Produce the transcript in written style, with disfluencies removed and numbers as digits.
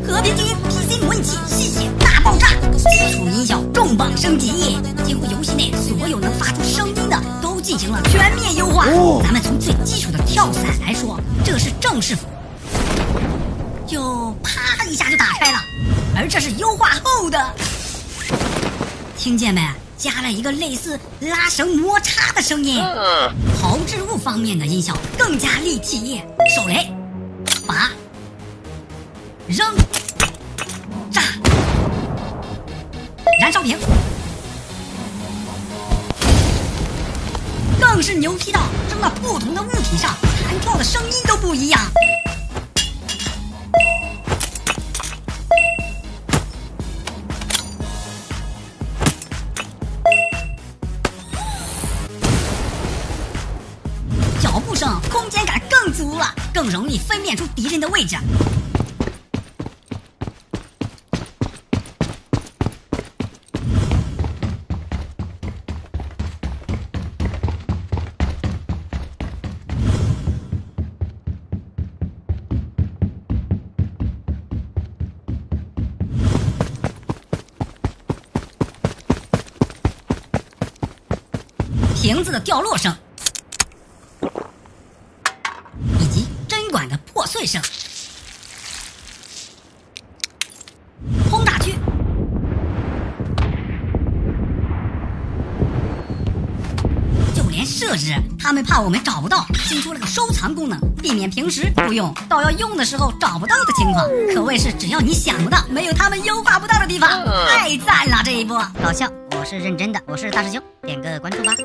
和平精英 PC 模拟器吸血大爆炸，基础音效重磅升级，几乎游戏内所有能发出声音的都进行了全面优化。咱们从最基础的跳伞来说，这是正式服，就啪一下就打开了，而这是优化后的。听见没？加了一个类似拉绳摩擦的声音。炮制物方面的音效更加立体，手雷、拔、扔、炸、燃烧瓶，更是牛批到扔到不同的物体上，弹跳的声音都不一样。脚步声空间感更足了，更容易分辨出敌人的位置。瓶子的掉落声，以及针管的破碎声。轰炸区，就连设置他们怕我们找不到，新出了个收藏功能，避免平时不用到要用的时候找不到的情况，可谓是只要你想不到，没有他们优化不到的地方。太赞了，这一波搞笑，我是认真的，我是大师兄，点个关注吧。